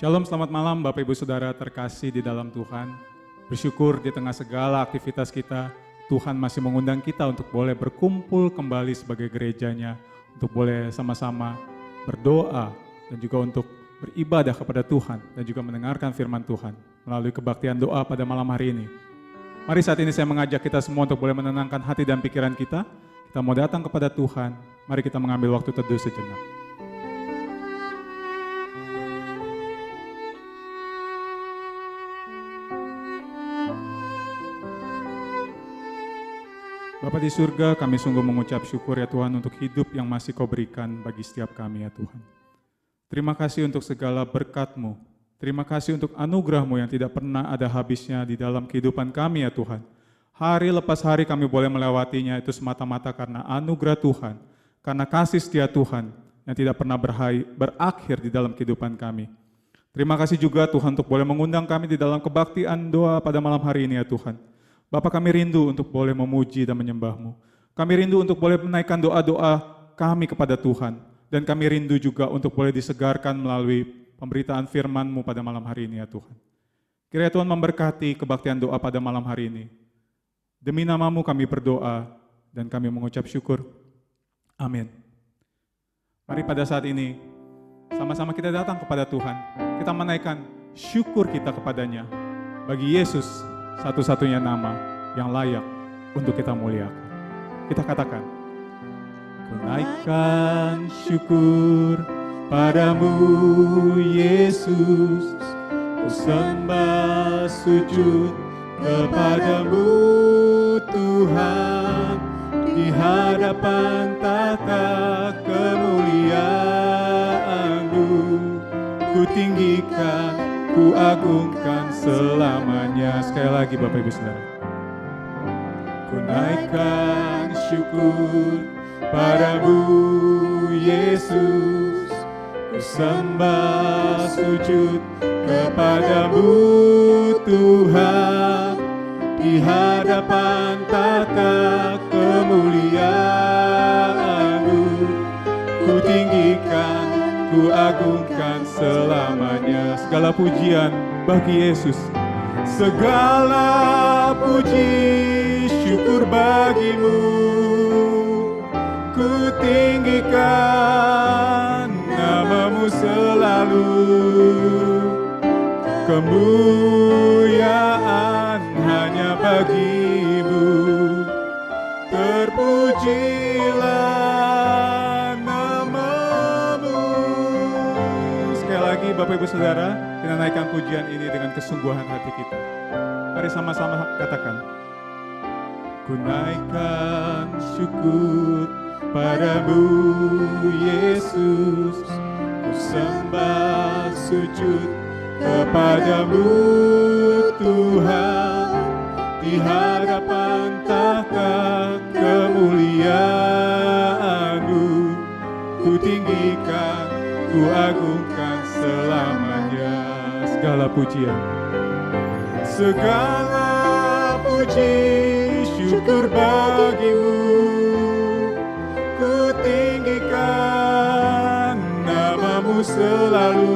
Shalom, selamat malam Bapak Ibu Saudara terkasih di dalam Tuhan. Bersyukur di tengah segala aktivitas kita, Tuhan masih mengundang kita untuk boleh berkumpul kembali sebagai gerejanya, untuk boleh sama-sama berdoa dan juga untuk beribadah kepada Tuhan dan juga mendengarkan firman Tuhan melalui kebaktian doa pada malam hari ini. Mari saat ini saya mengajak kita semua untuk boleh menenangkan hati dan pikiran kita. Kita mau datang kepada Tuhan, mari kita mengambil waktu teduh sejenak. Bapa di surga, kami sungguh mengucap syukur ya Tuhan untuk hidup yang masih Kau berikan bagi setiap kami ya Tuhan. Terima kasih untuk segala berkat-Mu. Terima kasih untuk anugerah-Mu yang tidak pernah ada habisnya di dalam kehidupan kami ya Tuhan. Hari lepas hari kami boleh melewatinya itu semata-mata karena anugerah Tuhan, karena kasih setia Tuhan yang tidak pernah berakhir di dalam kehidupan kami. Terima kasih juga Tuhan untuk boleh mengundang kami di dalam kebaktian doa pada malam hari ini ya Tuhan. Bapa, kami rindu untuk boleh memuji dan menyembah-Mu. Kami rindu untuk boleh menaikkan doa-doa kami kepada Tuhan. Dan kami rindu juga untuk boleh disegarkan melalui pemberitaan firman-Mu pada malam hari ini ya Tuhan. Kiranya Tuhan memberkati kebaktian doa pada malam hari ini. Demi nama-Mu kami berdoa dan kami mengucap syukur. Amin. Mari pada saat ini sama-sama kita datang kepada Tuhan. Kita menaikkan syukur kita kepadanya. Bagi Yesus, satu-satunya nama yang layak untuk kita muliakan. Kita katakan, ku naikkan syukur padamu Yesus, ku sembah sujud kepadamu Tuhan, di hadapan tata kemuliaan-Mu, ku tinggikan, ku agungkan selamanya. Sekali lagi Bapak Ibu Saudara. Ku naikkan syukur padamu Yesus, ku sembah sujud kepadamu Tuhan, di hadapan tata kemuliaan-Mu, ku tinggikan, ku agungkan selamanya. Segala pujian bagi Yesus. Segala puji syukur bagimu, ku tinggikan nama-Mu selalu. Kemuliaan hanya bagi-Mu, terpujilah nama-Mu. Sekali lagi Bapak Ibu Saudara, kita naikkan pujian ini dengan kesungguhan hati kita. Mari sama-sama katakan, ku naikkan syukur padamu Yesus, ku sembah sujud kepadamu Tuhan, di hadapan tahta kemuliaan-Mu, ku tinggikan, ku agungkan selamanya. Segala pujian, segala puji syukur bagi-Mu, ku tinggikan nama-Mu selalu.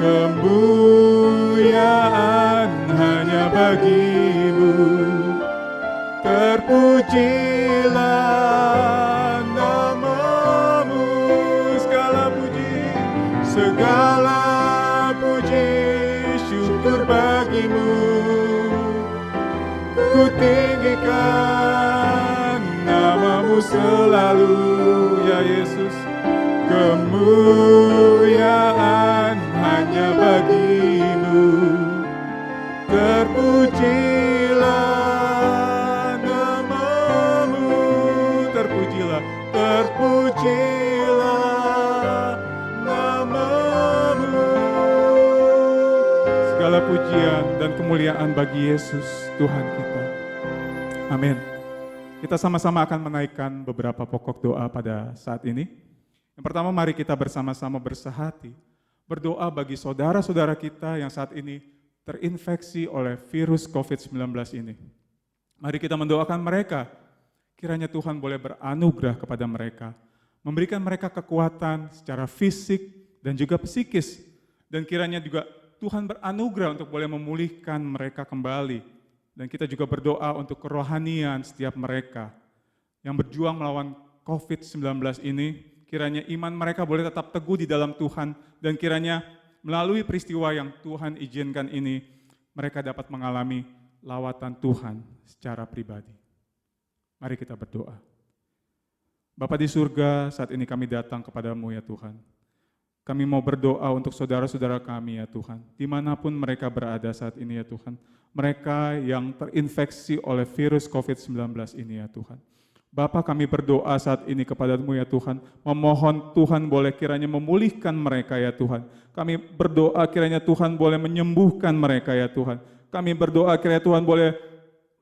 Kemuliaan hanya bagi-Mu, terpujilah nama-Mu. Segala puji syukur bagi-Mu, ku tinggikan nama-Mu selalu ya Yesus. Kemuliaan hanya bagi-Mu, terpujilah nama-Mu, terpujilah nama-Mu. Segala pujian dan kemuliaan bagi Yesus Tuhan kita. Amin. Kita sama-sama akan menaikkan beberapa pokok doa pada saat ini. Yang pertama, mari kita bersama-sama bersehati, berdoa bagi saudara-saudara kita yang saat ini terinfeksi oleh virus COVID-19 ini. Mari kita mendoakan mereka, kiranya Tuhan boleh beranugerah kepada mereka, memberikan mereka kekuatan secara fisik dan juga psikis. Dan kiranya juga Tuhan beranugerah untuk boleh memulihkan mereka kembali. Dan kita juga berdoa untuk kerohanian setiap mereka yang berjuang melawan COVID-19 ini, kiranya iman mereka boleh tetap teguh di dalam Tuhan, dan kiranya melalui peristiwa yang Tuhan izinkan ini, mereka dapat mengalami lawatan Tuhan secara pribadi. Mari kita berdoa. Bapa di surga, saat ini kami datang kepadamu ya Tuhan. Kami mau berdoa untuk saudara-saudara kami ya Tuhan, dimanapun mereka berada saat ini ya Tuhan. Mereka yang terinfeksi oleh virus COVID-19 ini ya Tuhan. Bapa, kami berdoa saat ini kepadamu ya Tuhan, memohon Tuhan boleh kiranya memulihkan mereka ya Tuhan. Kami berdoa kiranya Tuhan boleh menyembuhkan mereka ya Tuhan. Kami berdoa kiranya Tuhan boleh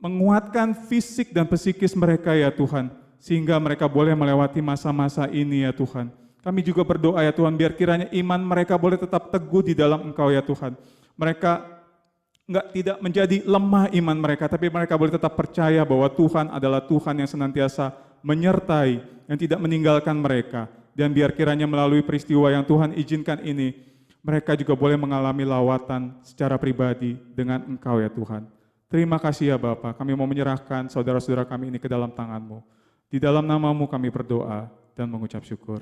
menguatkan fisik dan psikis mereka ya Tuhan, sehingga mereka boleh melewati masa-masa ini ya Tuhan. Kami juga berdoa ya Tuhan, biar kiranya iman mereka boleh tetap teguh di dalam Engkau ya Tuhan. Mereka tidak menjadi lemah iman mereka, tapi mereka boleh tetap percaya bahwa Tuhan adalah Tuhan yang senantiasa menyertai, yang tidak meninggalkan mereka. Dan biar kiranya melalui peristiwa yang Tuhan izinkan ini, mereka juga boleh mengalami lawatan secara pribadi dengan Engkau ya Tuhan. Terima kasih ya Bapa, kami mau menyerahkan saudara-saudara kami ini ke dalam tangan-Mu. Di dalam nama-Mu kami berdoa dan mengucap syukur.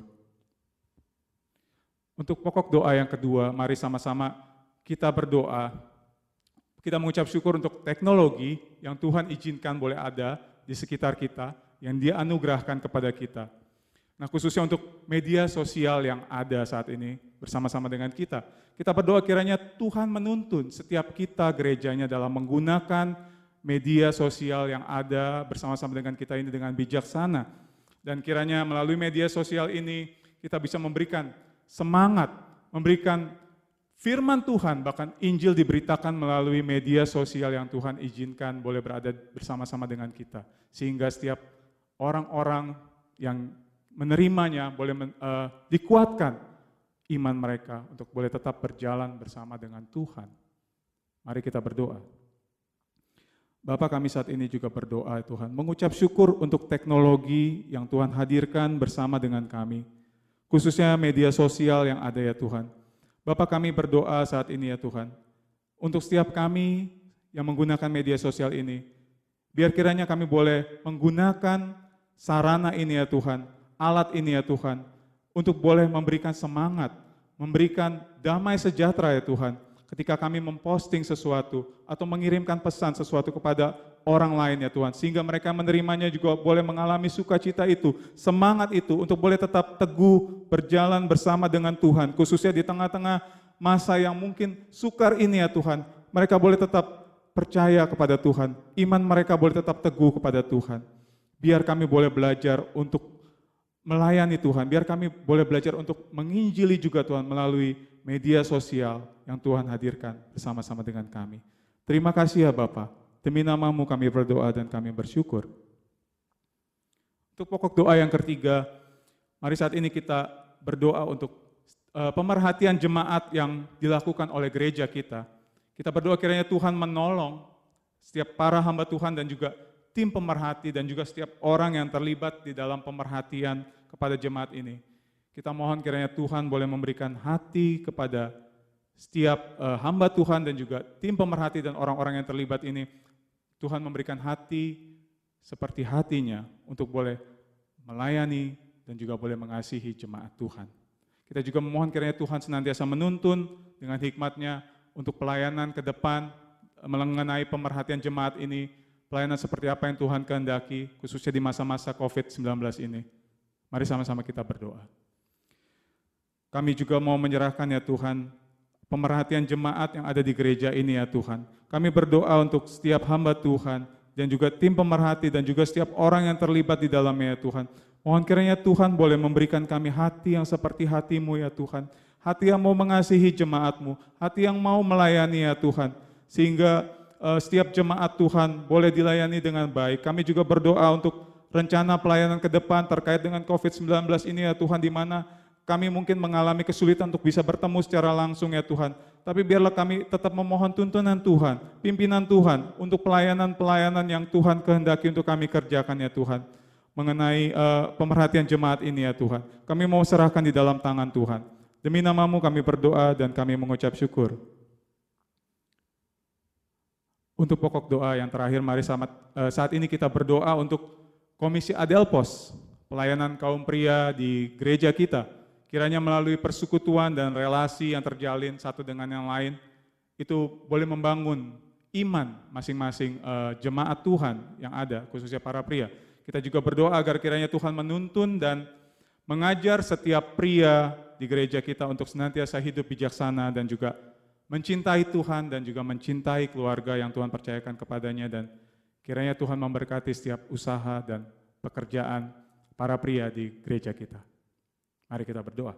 Untuk pokok doa yang kedua, mari sama-sama kita berdoa. Kita mengucap syukur untuk teknologi yang Tuhan izinkan boleh ada di sekitar kita, yang Dia anugerahkan kepada kita. Nah, khususnya untuk media sosial yang ada saat ini bersama-sama dengan kita. Kita berdoa kiranya Tuhan menuntun setiap kita gerejanya dalam menggunakan media sosial yang ada bersama-sama dengan kita ini dengan bijaksana. Dan kiranya melalui media sosial ini kita bisa memberikan semangat, memberikan firman Tuhan, bahkan Injil diberitakan melalui media sosial yang Tuhan izinkan boleh berada bersama-sama dengan kita. Sehingga setiap orang-orang yang menerimanya boleh dikuatkan iman mereka untuk boleh tetap berjalan bersama dengan Tuhan. Mari kita berdoa. Bapa, kami saat ini juga berdoa Tuhan, mengucap syukur untuk teknologi yang Tuhan hadirkan bersama dengan kami. Khususnya media sosial yang ada ya Tuhan. Bapak, kami berdoa saat ini ya Tuhan, untuk setiap kami yang menggunakan media sosial ini, biar kiranya kami boleh menggunakan sarana ini ya Tuhan, alat ini ya Tuhan, untuk boleh memberikan semangat, memberikan damai sejahtera ya Tuhan, ketika kami memposting sesuatu atau mengirimkan pesan sesuatu kepada orang lain ya Tuhan, sehingga mereka menerimanya juga boleh mengalami sukacita itu, semangat itu untuk boleh tetap teguh berjalan bersama dengan Tuhan, khususnya di tengah-tengah masa yang mungkin sukar ini ya Tuhan, mereka boleh tetap percaya kepada Tuhan, iman mereka boleh tetap teguh kepada Tuhan. Biar kami boleh belajar untuk melayani Tuhan, biar kami boleh belajar untuk menginjili juga Tuhan melalui media sosial yang Tuhan hadirkan bersama-sama dengan kami. Terima kasih ya Bapa. Demi nama-Mu kami berdoa dan kami bersyukur. Untuk pokok doa yang ketiga, mari saat ini kita berdoa untuk pemerhatian jemaat yang dilakukan oleh gereja kita. Kita berdoa kiranya Tuhan menolong setiap para hamba Tuhan dan juga tim pemerhati dan juga setiap orang yang terlibat di dalam pemerhatian kepada jemaat ini. Kita mohon kiranya Tuhan boleh memberikan hati kepada setiap hamba Tuhan dan juga tim pemerhati dan orang-orang yang terlibat ini. Tuhan memberikan hati seperti hatinya untuk boleh melayani dan juga boleh mengasihi jemaat Tuhan. Kita juga memohon kiranya Tuhan senantiasa menuntun dengan hikmat-Nya untuk pelayanan ke depan mengenai pemerhatian jemaat ini, pelayanan seperti apa yang Tuhan kehendaki, khususnya di masa-masa COVID-19 ini. Mari sama-sama kita berdoa. Kami juga mau menyerahkan ya Tuhan, pemerhatian jemaat yang ada di gereja ini ya Tuhan. Kami berdoa untuk setiap hamba Tuhan dan juga tim pemerhati dan juga setiap orang yang terlibat di dalamnya ya Tuhan. Mohon kiranya Tuhan boleh memberikan kami hati yang seperti hati-Mu ya Tuhan. Hati yang mau mengasihi jemaat-Mu, hati yang mau melayani ya Tuhan. Sehingga setiap jemaat Tuhan boleh dilayani dengan baik. Kami juga berdoa untuk rencana pelayanan ke depan terkait dengan COVID-19 ini ya Tuhan, di mana kami mungkin mengalami kesulitan untuk bisa bertemu secara langsung ya Tuhan. Tapi biarlah kami tetap memohon tuntunan Tuhan, pimpinan Tuhan untuk pelayanan-pelayanan yang Tuhan kehendaki untuk kami kerjakan ya Tuhan. Mengenai pemerhatian jemaat ini ya Tuhan. Kami mau serahkan di dalam tangan Tuhan. Demi nama-Mu kami berdoa dan kami mengucap syukur. Untuk pokok doa yang terakhir, mari saat ini kita berdoa untuk Komisi Adelpos, pelayanan kaum pria di gereja kita. Kiranya melalui persekutuan dan relasi yang terjalin satu dengan yang lain, itu boleh membangun iman masing-masing jemaat Tuhan yang ada, khususnya para pria. Kita juga berdoa agar kiranya Tuhan menuntun dan mengajar setiap pria di gereja kita untuk senantiasa hidup bijaksana dan juga mencintai Tuhan dan juga mencintai keluarga yang Tuhan percayakan kepadanya, dan kiranya Tuhan memberkati setiap usaha dan pekerjaan para pria di gereja kita. Mari kita berdoa.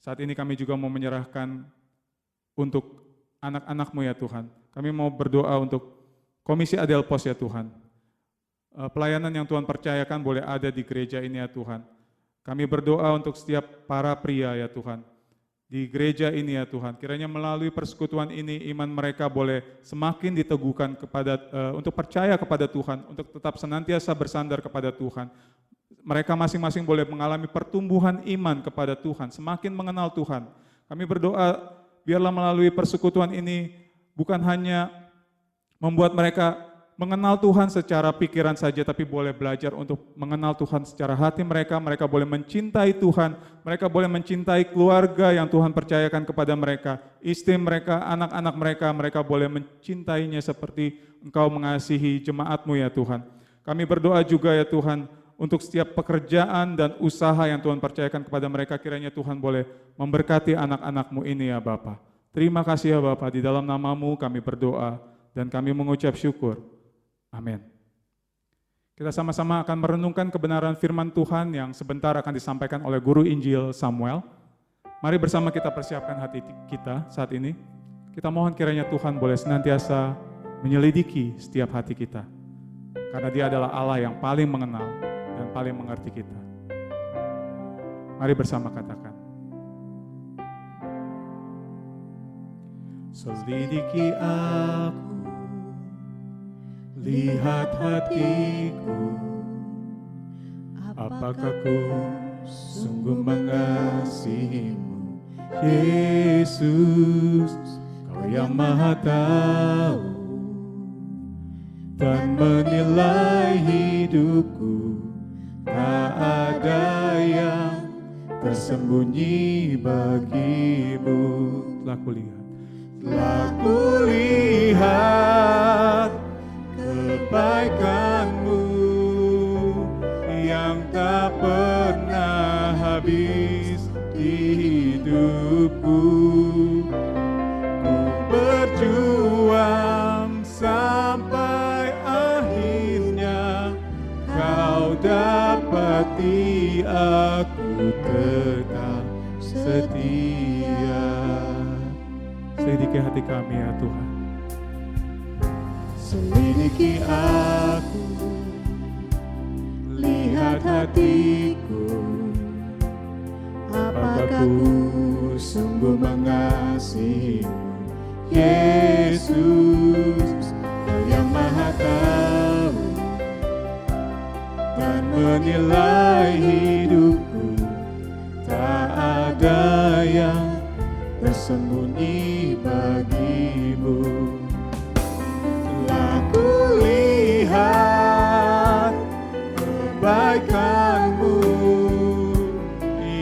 Saat ini kami juga mau menyerahkan untuk anak-anak-Mu ya Tuhan. Kami mau berdoa untuk Komisi Adelpos ya Tuhan. Pelayanan yang Tuhan percayakan boleh ada di gereja ini ya Tuhan. Kami berdoa untuk setiap para pria ya Tuhan. Di gereja ini ya Tuhan, kiranya melalui persekutuan ini iman mereka boleh semakin diteguhkan untuk percaya kepada Tuhan, untuk tetap senantiasa bersandar kepada Tuhan. Mereka masing-masing boleh mengalami pertumbuhan iman kepada Tuhan, semakin mengenal Tuhan. Kami berdoa biarlah melalui persekutuan ini bukan hanya membuat mereka mengenal Tuhan secara pikiran saja, tapi boleh belajar untuk mengenal Tuhan secara hati mereka. Mereka boleh mencintai Tuhan, mereka boleh mencintai keluarga yang Tuhan percayakan kepada mereka, istri mereka, anak-anak mereka, mereka boleh mencintainya seperti Engkau mengasihi jemaat-Mu ya Tuhan. Kami berdoa juga ya Tuhan, untuk setiap pekerjaan dan usaha yang Tuhan percayakan kepada mereka, kiranya Tuhan boleh memberkati anak-anak-Mu ini ya Bapa. Terima kasih ya Bapa, di dalam nama-Mu kami berdoa dan kami mengucap syukur. Amin. Kita sama-sama akan merenungkan kebenaran firman Tuhan yang sebentar akan disampaikan oleh Guru Injil Samuel. Mari bersama kita persiapkan hati kita saat ini. Kita mohon kiranya Tuhan boleh senantiasa menyelidiki setiap hati kita. Karena Dia adalah Allah yang paling mengenal dan paling mengerti kita. Mari bersama katakan. Selidiki aku, lihat hatiku, apakah ku sungguh mengasihi-Mu, Yesus, Kau yang Maha Tahu dan menilai hidupku, tak ada yang tersembunyi bagi-Mu. Telah kulihat kebaikan-Mu yang tak pernah habis di hidupku. Ku berjuang sampai akhirnya Kau dapati aku tetap setia. Selidiki hati kami ya Tuhan. Selidiki aku, lihat hatiku, apakah ku sungguh mengasihi-Mu, Yesus, Kau yang Maha Tahu dan menilai hidupku, tak ada yang tersembunyi bagi-Mu. Lihat kebaikan-Mu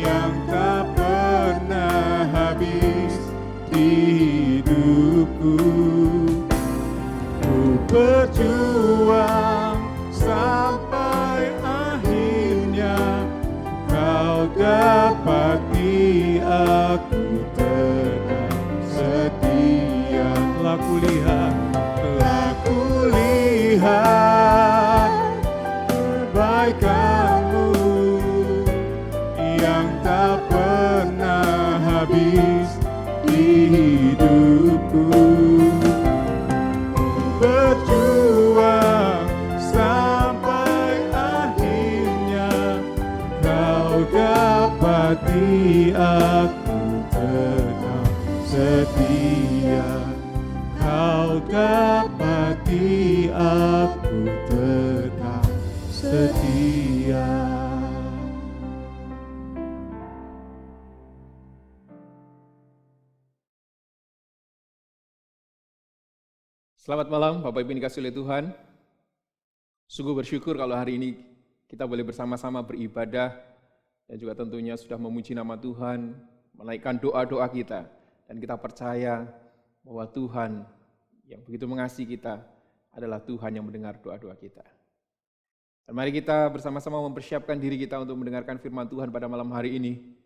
yang tak pernah habis di hidupku. Ku berjuang sampai akhirnya Kau dapati aku tetap setia. Telah kulihat kebaikan-Mu yang tak pernah habis di hidupku. Berjuang sampai akhirnya Kau dapati aku tetap setia. Kau dapati aku tetap setia. Selamat malam Bapak Ibu yang dikasihi oleh Tuhan. Sungguh bersyukur kalau hari ini kita boleh bersama-sama beribadah dan juga tentunya sudah memuji nama Tuhan, menaikkan doa-doa kita, dan kita percaya bahwa Tuhan yang begitu mengasihi kita adalah Tuhan yang mendengar doa-doa kita. Dan mari kita bersama-sama mempersiapkan diri kita untuk mendengarkan firman Tuhan pada malam hari ini.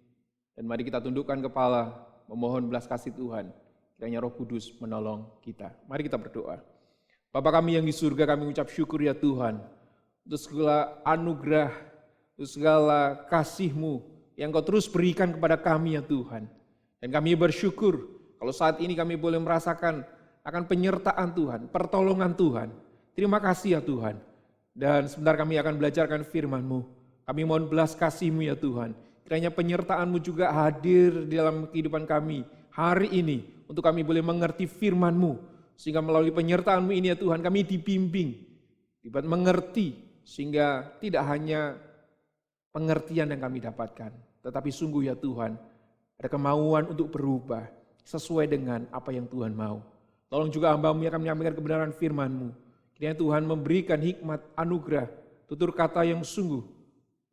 Dan mari kita tundukkan kepala, memohon belas kasih Tuhan. Kiranya Roh Kudus menolong kita. Mari kita berdoa. Bapa kami yang di surga, kami mengucap syukur ya Tuhan, untuk segala anugerah, untuk segala kasih-Mu yang Kau terus berikan kepada kami ya Tuhan. Dan kami bersyukur kalau saat ini kami boleh merasakan akan penyertaan Tuhan, pertolongan Tuhan. Terima kasih ya Tuhan. Dan sebentar kami akan belajarkan firman-Mu. Kami mohon belas kasih-Mu ya Tuhan. Kiranya penyertaan-Mu juga hadir di dalam kehidupan kami hari ini, untuk kami boleh mengerti firman-Mu, sehingga melalui penyertaan-Mu ini ya Tuhan, kami dibimbing, dibuat mengerti, sehingga tidak hanya pengertian yang kami dapatkan, tetapi sungguh ya Tuhan, ada kemauan untuk berubah, sesuai dengan apa yang Tuhan mau. Tolong juga hamba-Mu yang akan menyampaikan kebenaran firman-Mu, kiranya Tuhan memberikan hikmat, anugerah, tutur kata yang sungguh,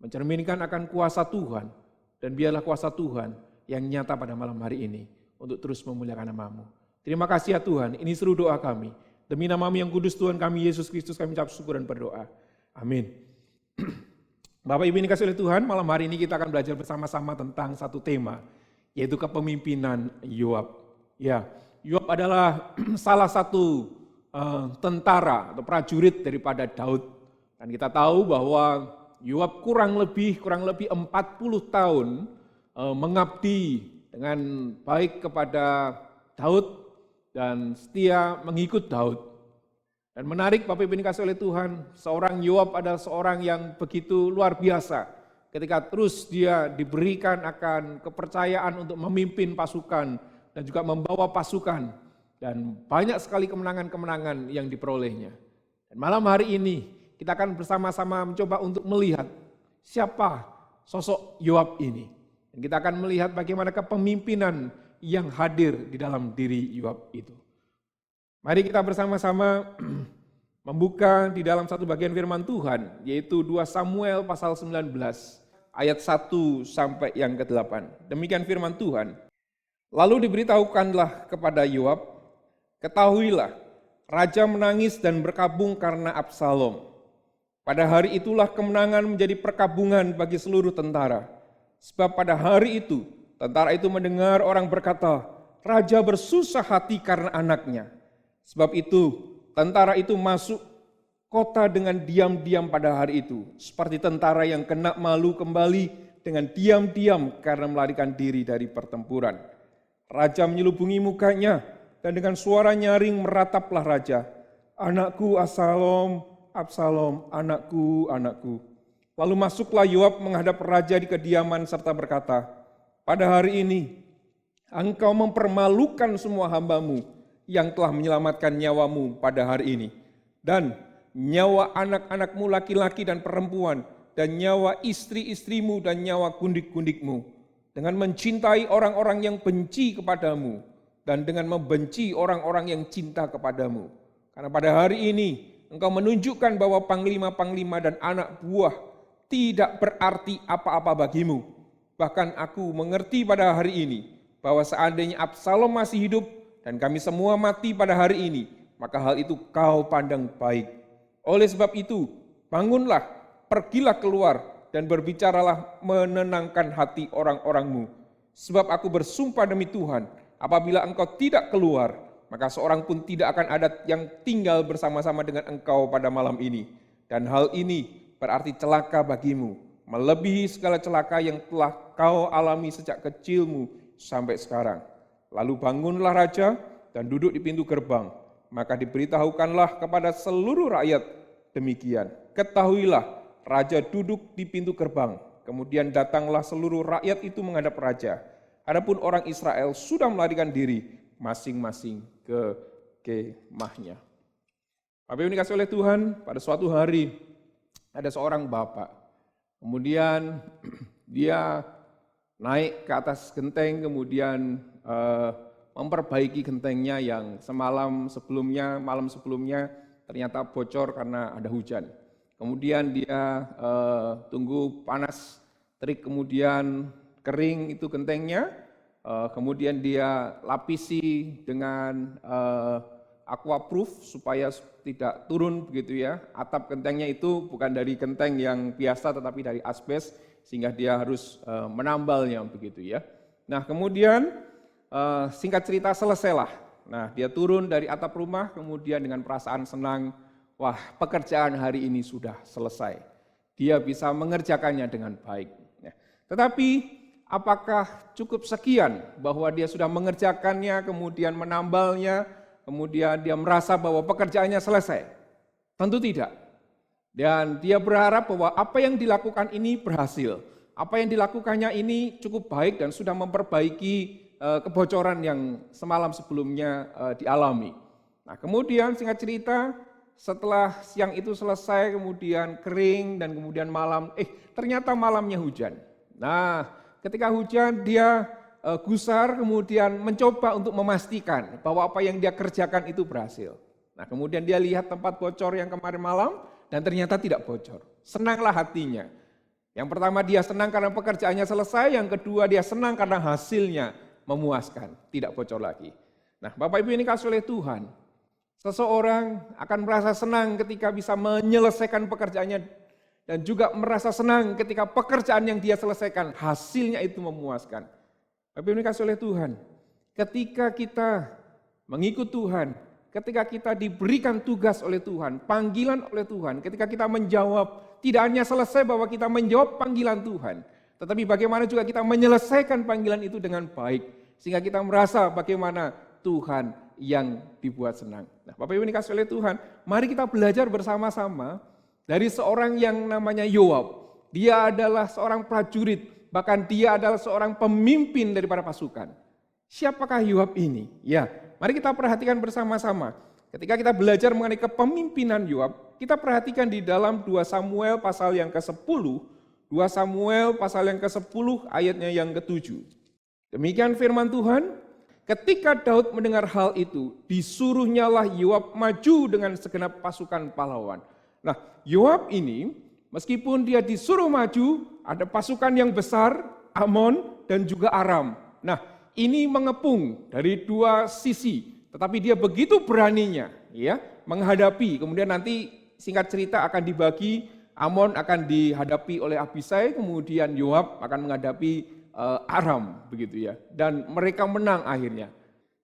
mencerminkan akan kuasa Tuhan, dan biarlah kuasa Tuhan yang nyata pada malam hari ini, untuk terus memuliakan nama-Mu. Terima kasih ya Tuhan, ini seluruh doa kami. Demi nama-Mu yang kudus Tuhan kami, Yesus Kristus, kami ucap syukur dan berdoa. Amin. Bapak Ibu yang dikasihi oleh Tuhan, malam hari ini kita akan belajar bersama-sama tentang satu tema, yaitu kepemimpinan Yoab. Ya, Yoab adalah salah satu tentara atau prajurit daripada Daud. Dan kita tahu bahwa Yoab kurang lebih 40 tahun mengabdi dengan baik kepada Daud dan setia mengikut Daud. Dan menarik Bapak Ibu dikasihi oleh Tuhan, seorang Yoab adalah seorang yang begitu luar biasa ketika terus dia diberikan akan kepercayaan untuk memimpin pasukan dan juga membawa pasukan, dan banyak sekali kemenangan-kemenangan yang diperolehnya. Dan malam hari ini kita akan bersama-sama mencoba untuk melihat siapa sosok Yoab ini. Dan kita akan melihat bagaimana kepemimpinan yang hadir di dalam diri Yoab itu. Mari kita bersama-sama membuka di dalam satu bagian firman Tuhan, yaitu 2 Samuel pasal 19, ayat 1 sampai yang ke-8. Demikian firman Tuhan. Lalu diberitahukanlah kepada Yoab, ketahuilah, raja menangis dan berkabung karena Absalom. Pada hari itulah kemenangan menjadi perkabungan bagi seluruh tentara. Sebab pada hari itu, tentara itu mendengar orang berkata, raja bersusah hati karena anaknya. Sebab itu, tentara itu masuk kota dengan diam-diam pada hari itu, seperti tentara yang kena malu kembali dengan diam-diam karena melarikan diri dari pertempuran. Raja menyelubungi mukanya, dan dengan suara nyaring merataplah raja, anakku Absalom, Absalom, anakku, anakku. Lalu masuklah Yoab menghadap raja di kediaman serta berkata, pada hari ini engkau mempermalukan semua hamba-Mu yang telah menyelamatkan nyawamu pada hari ini, dan nyawa anak-anakmu laki-laki dan perempuan, dan nyawa istri-istrimu dan nyawa gundik-gundikmu, dengan mencintai orang-orang yang benci kepadamu, dan dengan membenci orang-orang yang cinta kepadamu. Karena pada hari ini engkau menunjukkan bahwa panglima-panglima dan anak buah tidak berarti apa-apa bagimu. Bahkan aku mengerti pada hari ini bahwa seandainya Absalom masih hidup dan kami semua mati pada hari ini, maka hal itu kau pandang baik. Oleh sebab itu, bangunlah, pergilah keluar dan berbicaralah menenangkan hati orang-orangmu. Sebab aku bersumpah demi Tuhan, apabila engkau tidak keluar, maka seorang pun tidak akan ada yang tinggal bersama-sama dengan engkau pada malam ini. Dan hal ini berarti celaka bagimu, melebihi segala celaka yang telah kau alami sejak kecilmu sampai sekarang. Lalu bangunlah raja dan duduk di pintu gerbang, maka diberitahukanlah kepada seluruh rakyat demikian. Ketahuilah, raja duduk di pintu gerbang, kemudian datanglah seluruh rakyat itu menghadap raja. Adapun orang Israel sudah melarikan diri masing-masing ke kemahnya. Bapak Ibu dikasihi oleh Tuhan, pada suatu hari ada seorang bapak, kemudian dia naik ke atas genteng, kemudian memperbaiki gentengnya yang malam sebelumnya ternyata bocor karena ada hujan. Kemudian dia tunggu panas terik, kemudian kering itu gentengnya, kemudian dia lapisi dengan aquaproof supaya tidak turun begitu ya. Atap gentengnya itu bukan dari genteng yang biasa tetapi dari asbes, sehingga dia harus menambalnya begitu ya. Nah kemudian singkat cerita selesailah. Nah dia turun dari atap rumah kemudian dengan perasaan senang, wah pekerjaan hari ini sudah selesai. Dia bisa mengerjakannya dengan baik. Ya. Tetapi apakah cukup sekian bahwa dia sudah mengerjakannya kemudian menambalnya, kemudian dia merasa bahwa pekerjaannya selesai? Tentu tidak. Dan dia berharap bahwa apa yang dilakukan ini berhasil. Apa yang dilakukannya ini cukup baik dan sudah memperbaiki kebocoran yang semalam sebelumnya dialami. Nah kemudian singkat cerita, setelah siang itu selesai, kemudian kering dan kemudian malam, ternyata malamnya hujan. Nah ketika hujan dia gusar kemudian mencoba untuk memastikan bahwa apa yang dia kerjakan itu berhasil. Nah kemudian dia lihat tempat bocor yang kemarin malam dan ternyata tidak bocor. Senanglah hatinya. Yang pertama dia senang karena pekerjaannya selesai, yang kedua dia senang karena hasilnya memuaskan, tidak bocor lagi. Nah Bapak Ibu ini kasih oleh Tuhan, seseorang akan merasa senang ketika bisa menyelesaikan pekerjaannya dan juga merasa senang ketika pekerjaan yang dia selesaikan hasilnya itu memuaskan. Bapak Ibu ini kasih oleh Tuhan, ketika kita mengikut Tuhan, ketika kita diberikan tugas oleh Tuhan, panggilan oleh Tuhan, ketika kita menjawab, tidak hanya selesai bahwa kita menjawab panggilan Tuhan, tetapi bagaimana juga kita menyelesaikan panggilan itu dengan baik, sehingga kita merasa bagaimana Tuhan yang dibuat senang. Nah Bapak Ibu ini kasih oleh Tuhan, mari kita belajar bersama-sama dari seorang yang namanya Yoab. Dia adalah seorang prajurit, bahkan dia adalah seorang pemimpin daripada pasukan. Siapakah Yoab ini? Ya, mari kita perhatikan bersama-sama. Ketika kita belajar mengenai kepemimpinan Yoab, kita perhatikan di dalam 2 Samuel pasal yang ke-10, 2 Samuel pasal yang ke-10 ayatnya yang ke-7. Demikian firman Tuhan, ketika Daud mendengar hal itu, disuruhnyalah Yoab maju dengan segenap pasukan pahlawan. Nah, Yoab ini meskipun dia disuruh maju, ada pasukan yang besar, Amon dan juga Aram. Nah, ini mengepung dari 2 sisi, tetapi dia begitu beraninya ya menghadapi. Kemudian nanti singkat cerita akan dibagi, Amon akan dihadapi oleh Abisai, kemudian Yoab akan menghadapi Aram begitu ya. Dan mereka menang akhirnya.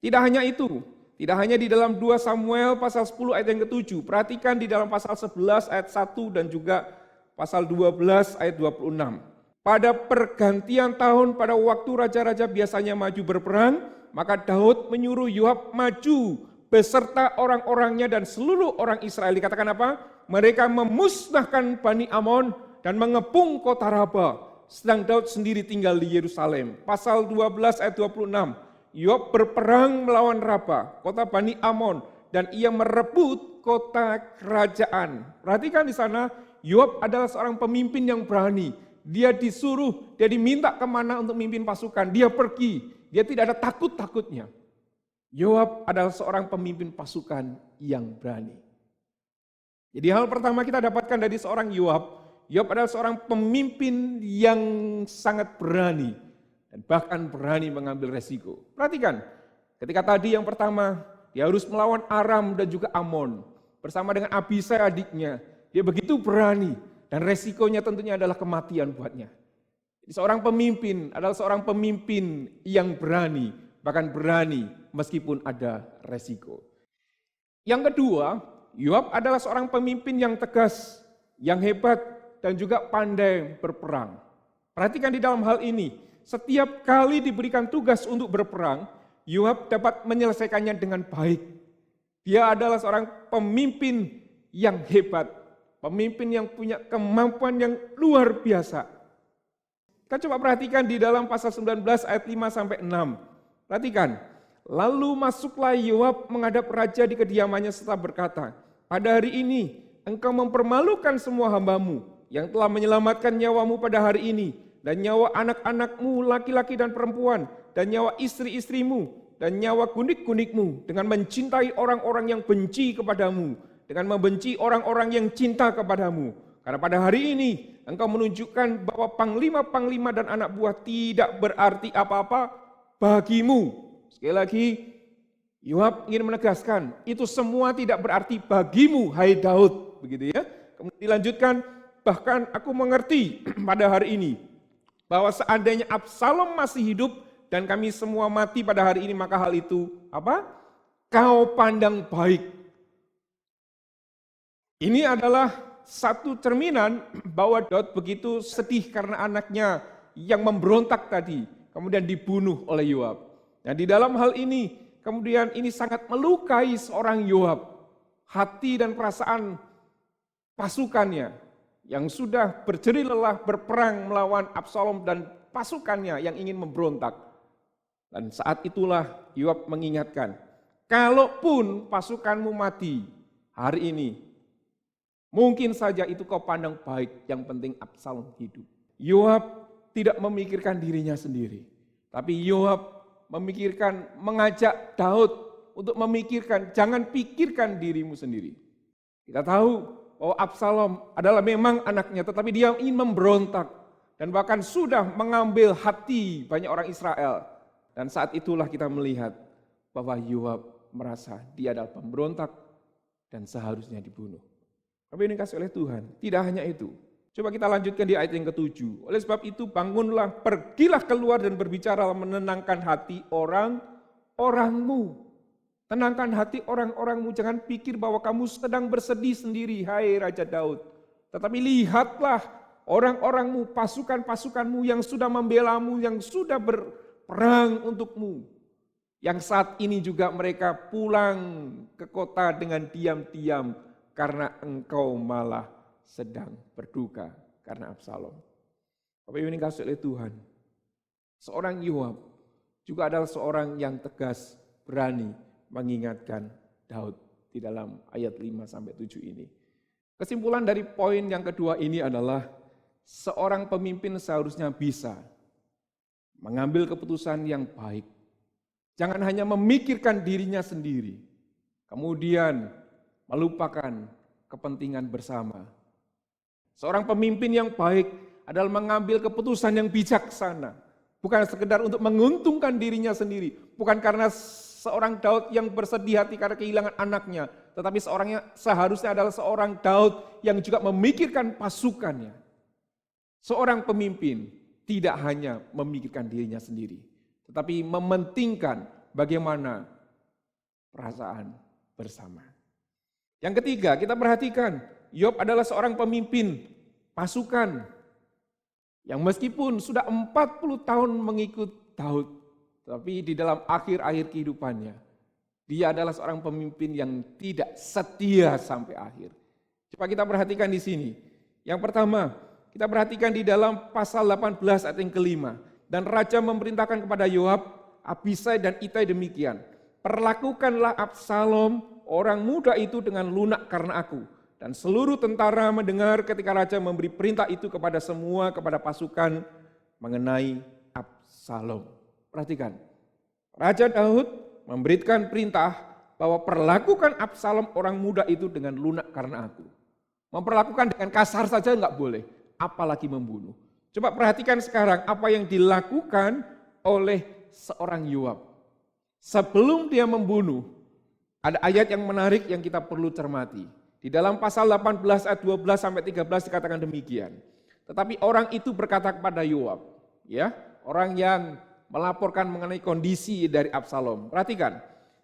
Tidak hanya itu, tidak hanya di dalam 2 Samuel pasal 10 ayat yang ke-7. Perhatikan di dalam pasal 11 ayat 1 dan juga pasal 12 ayat 26. Pada pergantian tahun pada waktu raja-raja biasanya maju berperang, maka Daud menyuruh Yoab maju beserta orang-orangnya dan seluruh orang Israel. Dikatakan apa? Mereka memusnahkan Bani Amon dan mengepung kota Raba. Sedang Daud sendiri tinggal di Yerusalem. Pasal 12 ayat 26. Yoab berperang melawan Raba, kota Bani Amon, dan ia merebut kota kerajaan. Perhatikan di sana, Yoab adalah seorang pemimpin yang berani. Dia disuruh, dia diminta kemana untuk memimpin pasukan. Dia pergi, dia tidak ada takut-takutnya. Yoab adalah seorang pemimpin pasukan yang berani. Jadi hal pertama kita dapatkan dari seorang Yoab, Yoab adalah seorang pemimpin yang sangat berani dan bahkan berani mengambil resiko. Perhatikan, ketika tadi yang pertama dia harus melawan Aram dan juga Amon bersama dengan Abisai adiknya. Dia begitu berani dan resikonya tentunya adalah kematian buatnya. Jadi seorang pemimpin adalah seorang pemimpin yang berani, bahkan berani meskipun ada resiko. Yang kedua, Yoab adalah seorang pemimpin yang tegas, yang hebat, dan juga pandai berperang. Perhatikan di dalam hal ini, setiap kali diberikan tugas untuk berperang, Yoab dapat menyelesaikannya dengan baik. Dia adalah seorang pemimpin yang hebat, pemimpin yang punya kemampuan yang luar biasa. Kita coba perhatikan di dalam pasal 19 ayat 5-6. Perhatikan, lalu masuklah Yoab menghadap raja di kediamannya serta berkata, pada hari ini engkau mempermalukan semua hambamu yang telah menyelamatkan nyawamu pada hari ini, dan nyawa anak-anakmu laki-laki dan perempuan, dan nyawa istri-istrimu, dan nyawa kunik-kunikmu dengan mencintai orang-orang yang benci kepadamu, dengan membenci orang-orang yang cinta kepadamu. Karena pada hari ini engkau menunjukkan bahwa panglima-panglima dan anak buah tidak berarti apa-apa bagimu. Sekali lagi, Yoab ingin menegaskan, itu semua tidak berarti bagimu, hai Daud. Begitu ya. Kemudian dilanjutkan, bahkan aku mengerti pada hari ini, bahwa seandainya Absalom masih hidup dan kami semua mati pada hari ini, maka hal itu apa? Kau pandang baik. Ini adalah satu cerminan bahwa Daud begitu sedih karena anaknya yang memberontak tadi, kemudian dibunuh oleh Yoab. Nah di dalam hal ini, kemudian ini sangat melukai seorang Yoab. Hati dan perasaan pasukannya yang sudah berjerih lelah berperang melawan Absalom dan pasukannya yang ingin memberontak. Dan saat itulah Yoab mengingatkan, kalaupun pasukanmu mati hari ini, mungkin saja itu kau pandang baik, yang penting Absalom hidup. Yoab tidak memikirkan dirinya sendiri, tapi Yoab memikirkan, mengajak Daud untuk memikirkan, jangan pikirkan dirimu sendiri. Kita tahu bahwa Absalom adalah memang anaknya, tetapi dia ingin memberontak dan bahkan sudah mengambil hati banyak orang Israel. Dan saat itulah kita melihat bahwa Yoab merasa dia adalah pemberontak dan seharusnya dibunuh. Tapi ini kasih oleh Tuhan, tidak hanya itu. Coba kita lanjutkan di ayat yang ke-7. Oleh sebab itu bangunlah, pergilah keluar dan berbicara menenangkan hati orang-orangmu. Tenangkan hati orang-orangmu, jangan pikir bahwa kamu sedang bersedih sendiri, hai Raja Daud. Tetapi lihatlah orang-orangmu, pasukan-pasukanmu yang sudah membelamu, yang sudah berperang untukmu. Yang saat ini juga mereka pulang ke kota dengan diam-diam karena engkau malah sedang berduka karena Absalom. Bapak Ibu ini kasih oleh Tuhan. Seorang Yoab juga adalah seorang yang tegas, berani mengingatkan Daud di dalam ayat 5-7 ini. Kesimpulan dari poin yang kedua ini adalah seorang pemimpin seharusnya bisa mengambil keputusan yang baik. Jangan hanya memikirkan dirinya sendiri, kemudian melupakan kepentingan bersama. Seorang pemimpin yang baik adalah mengambil keputusan yang bijaksana. Bukan sekedar untuk menguntungkan dirinya sendiri. Bukan karena seorang Daud yang bersedih hati karena kehilangan anaknya. Tetapi seharusnya adalah seorang Daud yang juga memikirkan pasukannya. Seorang pemimpin tidak hanya memikirkan dirinya sendiri. Tetapi mementingkan bagaimana perasaan bersama. Yang ketiga, kita perhatikan, Yoab adalah seorang pemimpin pasukan yang meskipun sudah 40 tahun mengikut Daud, tapi di dalam akhir-akhir kehidupannya, dia adalah seorang pemimpin yang tidak setia sampai akhir. Coba kita perhatikan di sini. Yang pertama, kita perhatikan di dalam pasal 18 ayat yang kelima. Dan raja memerintahkan kepada Yoab, Abisai dan Itai demikian, perlakukanlah Absalom orang muda itu dengan lunak karena aku. Dan seluruh tentara mendengar ketika raja memberi perintah itu kepada semua, kepada pasukan mengenai Absalom. Perhatikan, Raja Daud memberikan perintah bahwa perlakukan Absalom orang muda itu dengan lunak karena aku. Memperlakukan dengan kasar saja enggak boleh, apalagi membunuh. Coba perhatikan sekarang apa yang dilakukan oleh seorang Yoab. Sebelum dia membunuh, ada ayat yang menarik yang kita perlu cermati. Di dalam pasal 18 ayat 12-13 dikatakan demikian. Tetapi orang itu berkata kepada Yoab, ya, orang yang melaporkan mengenai kondisi dari Absalom. Perhatikan,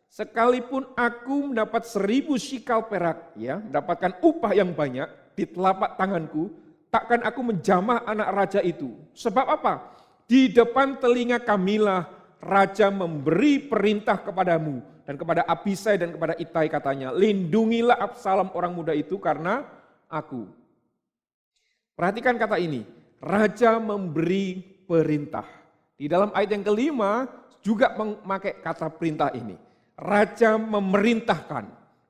sekalipun aku mendapat 1000 shikal perak, ya, mendapatkan upah yang banyak di telapak tanganku, takkan aku menjamah anak raja itu. Sebab apa? Di depan telinga kamilah raja memberi perintah kepadamu dan kepada Abisai dan kepada Itai katanya, lindungilah Absalom orang muda itu karena aku. Perhatikan kata ini, raja memberi perintah. Di dalam ayat yang kelima juga memakai kata perintah ini. Raja memerintahkan.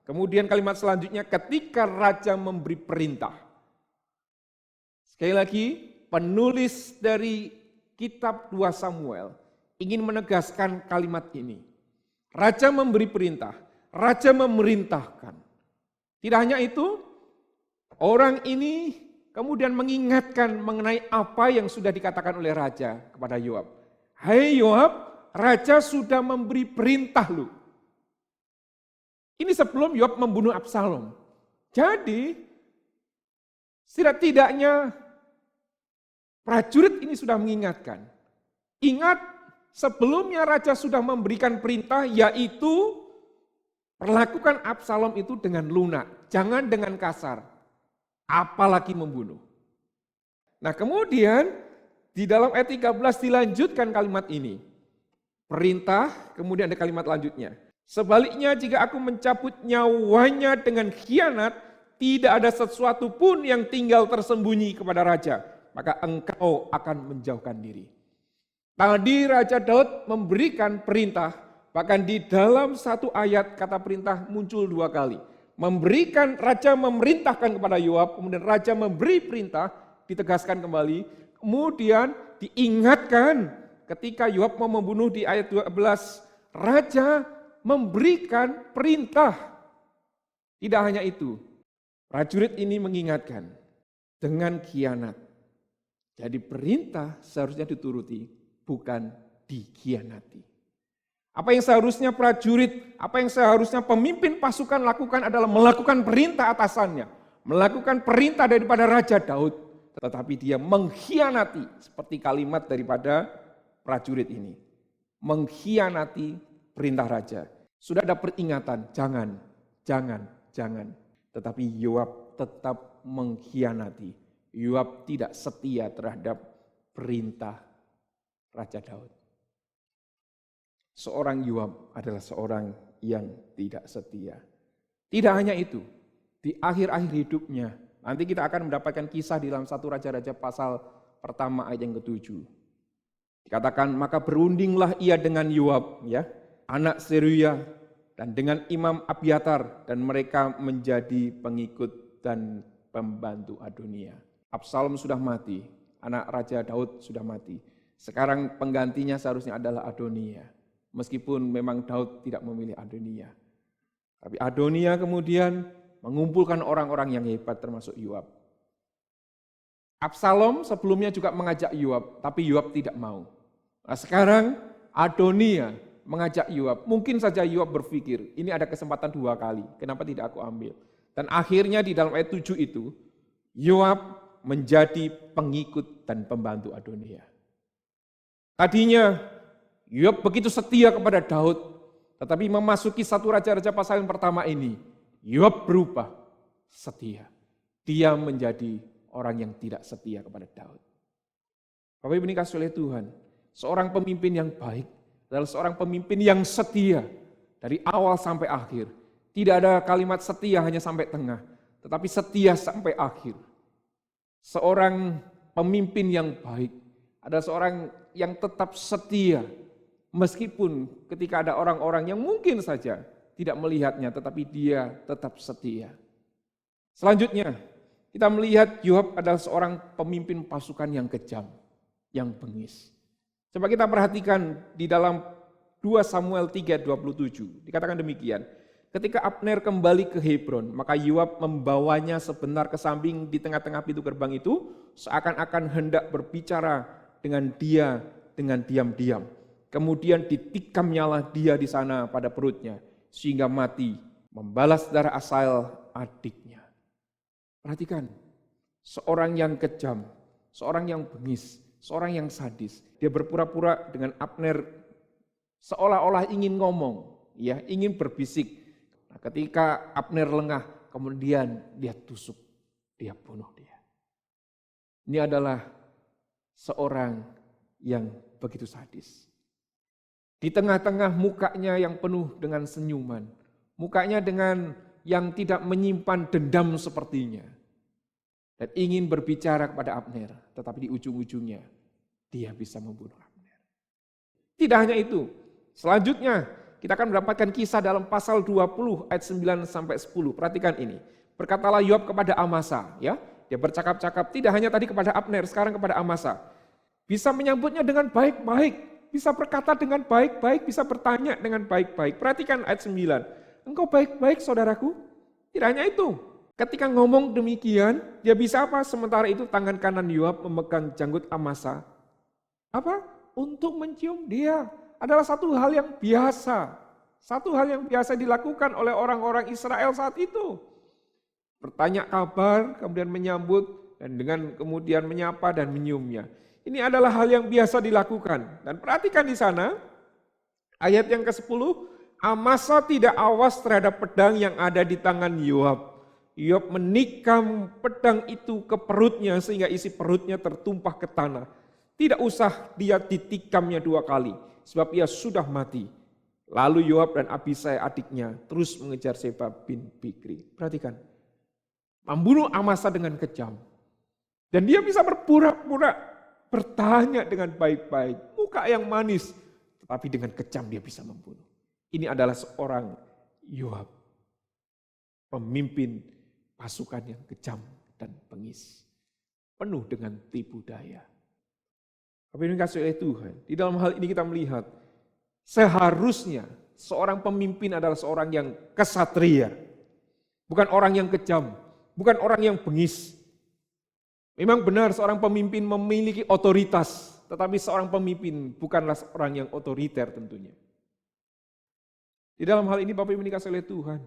Kemudian kalimat selanjutnya ketika raja memberi perintah. Sekali lagi, penulis dari kitab 2 Samuel ingin menegaskan kalimat ini. Raja memberi perintah, raja memerintahkan. Tidak hanya itu, orang ini kemudian mengingatkan mengenai apa yang sudah dikatakan oleh raja kepada Yoab. Hai Yoab, raja sudah memberi perintah lu. Ini sebelum Yoab membunuh Absalom. Jadi, setidak-tidaknya prajurit ini sudah mengingatkan. Ingat, sebelumnya raja sudah memberikan perintah, yaitu perlakukan Absalom itu dengan lunak, jangan dengan kasar, apalagi membunuh. Nah kemudian di dalam ayat 13 dilanjutkan kalimat ini. Perintah, kemudian ada kalimat lanjutnya. Sebaliknya jika aku mencabut nyawanya dengan khianat, tidak ada sesuatu pun yang tinggal tersembunyi kepada raja, maka engkau akan menjauhkan diri. Tadi Raja Daud memberikan perintah, bahkan di dalam satu ayat kata perintah muncul 2 kali. Raja memerintahkan kepada Yoab, kemudian raja memberi perintah, ditegaskan kembali. Kemudian diingatkan ketika Yoab mau membunuh di ayat 12, raja memberikan perintah. Tidak hanya itu, prajurit ini mengingatkan dengan khianat. Jadi perintah seharusnya dituruti, bukan dikhianati. Apa yang seharusnya prajurit, apa yang seharusnya pemimpin pasukan lakukan adalah melakukan perintah atasannya, melakukan perintah daripada Raja Daud, tetapi dia mengkhianati, seperti kalimat daripada prajurit ini, mengkhianati perintah raja. Sudah ada peringatan, jangan. Tetapi Yoab tetap mengkhianati. Yoab tidak setia terhadap perintah Raja Daud. Seorang Yoab adalah seorang yang tidak setia. Tidak hanya itu, di akhir-akhir hidupnya, nanti kita akan mendapatkan kisah di dalam 1 Raja-Raja pasal pertama ayat yang ke-7. Dikatakan, maka berundinglah ia dengan Yoab, ya, anak Seruya, dan dengan Imam Abiatar, dan mereka menjadi pengikut dan pembantu Adonia. Absalom sudah mati, anak Raja Daud sudah mati. Sekarang penggantinya seharusnya adalah Adonia. Meskipun memang Daud tidak memilih Adonia. Tapi Adonia kemudian mengumpulkan orang-orang yang hebat termasuk Yoab. Absalom sebelumnya juga mengajak Yoab, tapi Yoab tidak mau. Nah, sekarang Adonia mengajak Yoab. Mungkin saja Yoab berpikir, ini ada kesempatan 2 kali, kenapa tidak aku ambil? Dan akhirnya di dalam ayat 7 itu, Yoab menjadi pengikut dan pembantu Adonia. Tadinya Yoab begitu setia kepada Daud, tetapi memasuki 1 Raja-Raja pasal yang pertama ini, Yoab berubah setia. Dia menjadi orang yang tidak setia kepada Daud. Bapak Ibu dikasihi oleh Tuhan, seorang pemimpin yang baik adalah seorang pemimpin yang setia dari awal sampai akhir. Tidak ada kalimat setia hanya sampai tengah, tetapi setia sampai akhir. Seorang pemimpin yang baik adalah seorang yang tetap setia, meskipun ketika ada orang-orang yang mungkin saja tidak melihatnya, tetapi dia tetap setia. Selanjutnya, kita melihat Yoab adalah seorang pemimpin pasukan yang kejam, yang bengis. Coba kita perhatikan di dalam 2 Samuel 3:27, dikatakan demikian. Ketika Abner kembali ke Hebron, maka Yoab membawanya sebentar ke samping di tengah-tengah pintu gerbang itu, seakan-akan hendak berbicara dengan dia dengan diam-diam. Kemudian ditikamnyalah dia di sana pada perutnya, sehingga mati, membalas darah Asael adiknya. Perhatikan, seorang yang kejam, seorang yang bengis, seorang yang sadis. Dia berpura-pura dengan Abner seolah-olah ingin ngomong, ya, ingin berbisik. Nah, ketika Abner lengah, kemudian dia tusuk, dia bunuh dia. Ini adalah seorang yang begitu sadis. Di tengah-tengah mukanya yang penuh dengan senyuman, mukanya dengan yang tidak menyimpan dendam sepertinya, dan ingin berbicara kepada Abner, tetapi di ujung-ujungnya dia bisa membunuh Abner. Tidak hanya itu, selanjutnya kita akan mendapatkan kisah dalam pasal 20 ayat 9 sampai 10. Perhatikan ini. Berkatalah Yoab kepada Amasa, ya. Dia bercakap-cakap tidak hanya tadi kepada Abner, sekarang kepada Amasa. Bisa menyambutnya dengan baik-baik. bisa berkata dengan baik-baik, bisa bertanya dengan baik-baik. Perhatikan ayat 9. Engkau baik-baik saudaraku? Tidak hanya itu. Ketika ngomong demikian, dia bisa apa? Sementara itu tangan kanan Yoab memegang janggut Amasa. Apa? Untuk mencium dia. Adalah satu hal yang biasa. Satu hal yang biasa dilakukan oleh orang-orang Israel saat itu. Bertanya kabar, kemudian menyambut, dan dengan kemudian menyapa dan menyiumnya. Ini adalah hal yang biasa dilakukan. Dan perhatikan di sana, ayat yang ke-10, Amasa tidak awas terhadap pedang yang ada di tangan Yoab. Yoab menikam pedang itu ke perutnya sehingga isi perutnya tertumpah ke tanah. Tidak usah dia ditikamnya 2 kali, sebab ia sudah mati. Lalu Yoab dan Abisai adiknya terus mengejar Seba bin Bikri. Perhatikan, membunuh Amasa dengan kejam. Dan dia bisa berpura-pura bertanya dengan baik-baik, muka yang manis, tetapi dengan kejam dia bisa membunuh. Ini adalah seorang Yoab, pemimpin pasukan yang kejam dan bengis, penuh dengan tipu daya. Apa yang dikasih oleh Tuhan? Di dalam hal ini kita melihat, seharusnya seorang pemimpin adalah seorang yang kesatria, bukan orang yang kejam, bukan orang yang bengis. Memang benar seorang pemimpin memiliki otoritas, tetapi seorang pemimpin bukanlah seorang yang otoriter tentunya. Di dalam hal ini Bapak Ibu dikasih oleh Tuhan,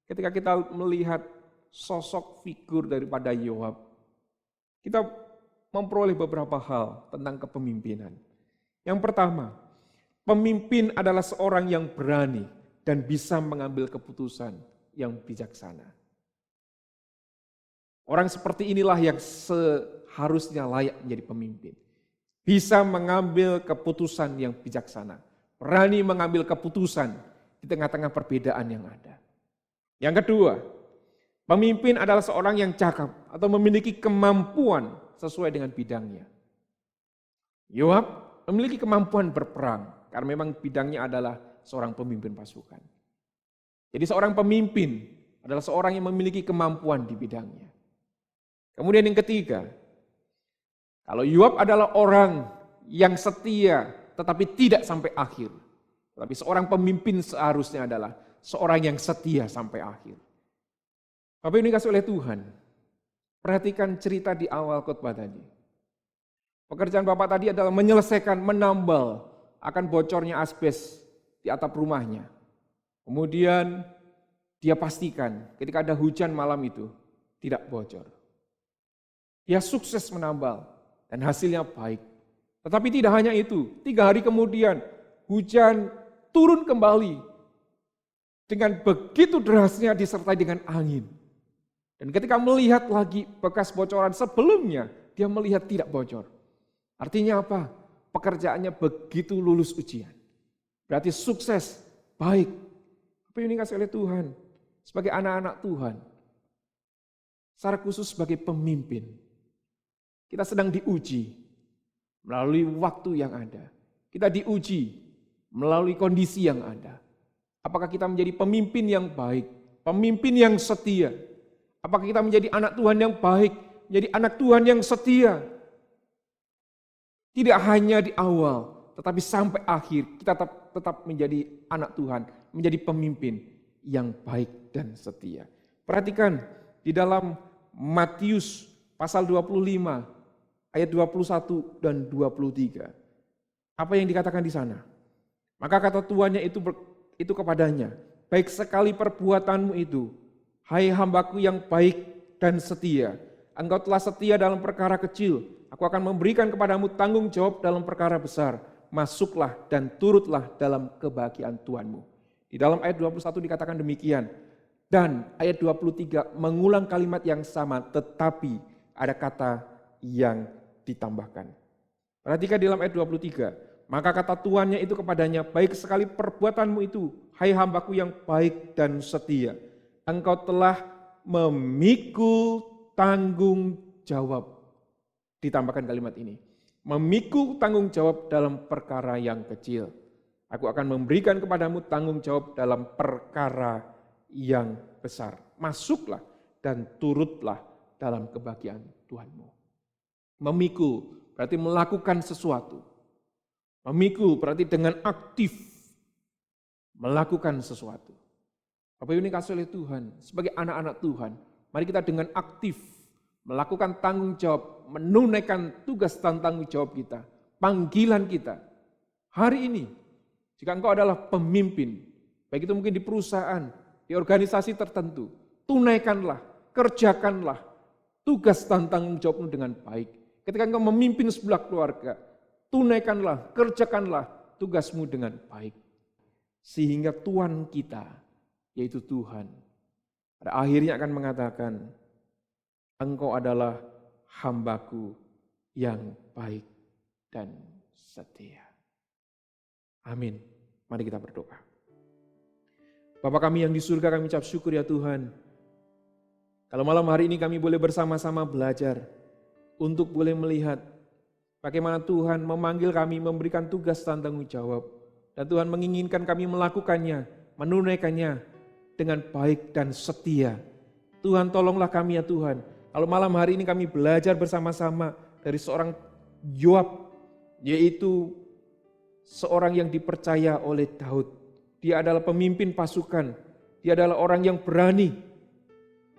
ketika kita melihat sosok figur daripada Yoab, kita memperoleh beberapa hal tentang kepemimpinan. Yang pertama, pemimpin adalah seorang yang berani dan bisa mengambil keputusan yang bijaksana. Orang seperti inilah yang seharusnya layak menjadi pemimpin. Bisa mengambil keputusan yang bijaksana. Berani mengambil keputusan di tengah-tengah perbedaan yang ada. Yang kedua, pemimpin adalah seorang yang cakap atau memiliki kemampuan sesuai dengan bidangnya. Yoab memiliki kemampuan berperang karena memang bidangnya adalah seorang pemimpin pasukan. Jadi seorang pemimpin adalah seorang yang memiliki kemampuan di bidangnya. Kemudian yang ketiga, kalau Yoab adalah orang yang setia tetapi tidak sampai akhir. Tapi seorang pemimpin seharusnya adalah seorang yang setia sampai akhir. Apa yang dikasih oleh Tuhan? Perhatikan cerita di awal khotbah tadi. Pekerjaan Bapak tadi adalah menyelesaikan, menambal akan bocornya asbes di atap rumahnya. Kemudian dia pastikan ketika ada hujan malam itu tidak bocor. Dia sukses menambal dan hasilnya baik. Tetapi tidak hanya itu, 3 hari kemudian hujan turun kembali dengan begitu derasnya disertai dengan angin. Dan ketika melihat lagi bekas bocoran sebelumnya, dia melihat tidak bocor. Artinya apa? Pekerjaannya begitu lulus ujian. Berarti sukses, baik. Apa yang dikasih oleh Tuhan? Sebagai anak-anak Tuhan, secara khusus sebagai pemimpin, kita sedang diuji melalui waktu yang ada. Kita diuji melalui kondisi yang ada. Apakah kita menjadi pemimpin yang baik, pemimpin yang setia? Apakah kita menjadi anak Tuhan yang baik, menjadi anak Tuhan yang setia? Tidak hanya di awal, tetapi sampai akhir kita tetap menjadi anak Tuhan, menjadi pemimpin yang baik dan setia. Perhatikan di dalam Matius pasal 25 ayat 21 dan 23. Apa yang dikatakan di sana? Maka kata tuannya itu kepadanya, baik sekali perbuatanmu itu, hai hambaku yang baik dan setia. Engkau telah setia dalam perkara kecil, aku akan memberikan kepadamu tanggung jawab dalam perkara besar. Masuklah dan turutlah dalam kebahagiaan Tuhanmu. Di dalam ayat 21 dikatakan demikian. Dan ayat 23 mengulang kalimat yang sama, tetapi ada kata yang ditambahkan. Perhatikan di dalam ayat 23. Maka kata tuannya itu kepadanya, baik sekali perbuatanmu itu, hai hambaku yang baik dan setia. Engkau telah memikul tanggung jawab. Ditambahkan kalimat ini. Memikul tanggung jawab dalam perkara yang kecil. Aku akan memberikan kepadamu tanggung jawab dalam perkara yang besar. Masuklah dan turutlah dalam kebahagiaan Tuhanmu. Memikul berarti melakukan sesuatu. Memikul berarti dengan aktif melakukan sesuatu. Bapak Ibu ini kasih oleh Tuhan, sebagai anak-anak Tuhan, mari kita dengan aktif melakukan tanggung jawab, menunaikan tugas dan tanggung jawab kita, panggilan kita. Hari ini, jika engkau adalah pemimpin, baik itu mungkin di perusahaan, di organisasi tertentu, tunaikanlah, kerjakanlah tugas dan tanggung jawabmu dengan baik. Ketika engkau memimpin sebuah keluarga, tunaikanlah, kerjakanlah tugasmu dengan baik. Sehingga Tuhan kita, yaitu Tuhan, pada akhirnya akan mengatakan, engkau adalah hambaku yang baik dan setia. Amin. Mari kita berdoa. Bapa kami yang di surga, kami ucap syukur ya Tuhan. Kalau malam hari ini kami boleh bersama-sama belajar untuk boleh melihat bagaimana Tuhan memanggil kami, memberikan tugas dan tanggung jawab. Dan Tuhan menginginkan kami melakukannya, menunaikannya dengan baik dan setia. Tuhan tolonglah kami ya Tuhan. Kalau malam hari ini kami belajar bersama-sama dari seorang Yoab, yaitu seorang yang dipercaya oleh Daud. Dia adalah pemimpin pasukan, dia adalah orang yang berani.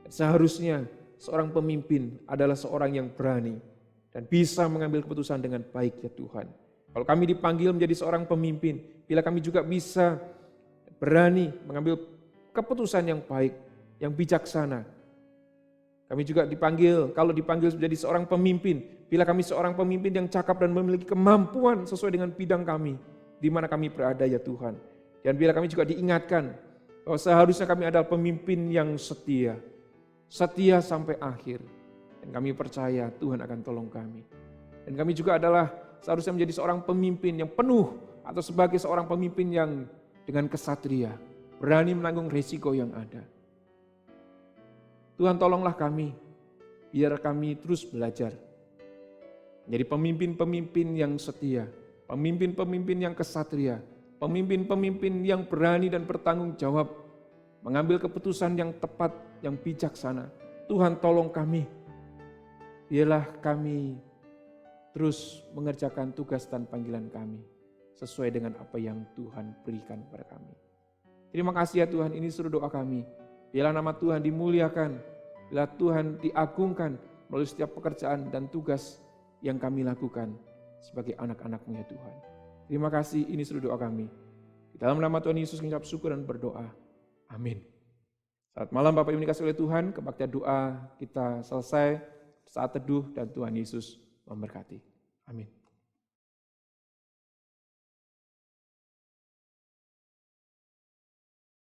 Seharusnya seorang pemimpin adalah seorang yang berani dan bisa mengambil keputusan dengan baik ya Tuhan. Kalau kami dipanggil menjadi seorang pemimpin, bila kami juga bisa berani mengambil keputusan yang baik, yang bijaksana. Kami juga dipanggil, kalau dipanggil menjadi seorang pemimpin, bila kami seorang pemimpin yang cakap dan memiliki kemampuan sesuai dengan bidang kami, di mana kami berada ya Tuhan. Dan bila kami juga diingatkan bahwa seharusnya kami adalah pemimpin yang setia, setia sampai akhir. Dan kami percaya Tuhan akan tolong kami. Dan kami juga adalah seharusnya menjadi seorang pemimpin yang penuh atau sebagai seorang pemimpin yang dengan kesatria, berani menanggung resiko yang ada. Tuhan tolonglah kami, biar kami terus belajar. Menjadi pemimpin-pemimpin yang setia, pemimpin-pemimpin yang kesatria, pemimpin-pemimpin yang berani dan bertanggung jawab, mengambil keputusan yang tepat, yang bijaksana. Tuhan tolong kami, biarlah kami terus mengerjakan tugas dan panggilan kami sesuai dengan apa yang Tuhan berikan kepada kami. Terima kasih ya Tuhan, ini seluruh doa kami. Biarlah nama Tuhan dimuliakan, biarlah Tuhan diagungkan melalui setiap pekerjaan dan tugas yang kami lakukan sebagai anak-anak-Mu ya Tuhan. Terima kasih, ini seluruh doa kami. Di dalam nama Tuhan Yesus kami ucap syukur dan berdoa. Amin. Selamat malam Bapak Ibu dikasihi oleh Tuhan, kebaktian doa kita selesai saat teduh dan Tuhan Yesus memberkati. Amin.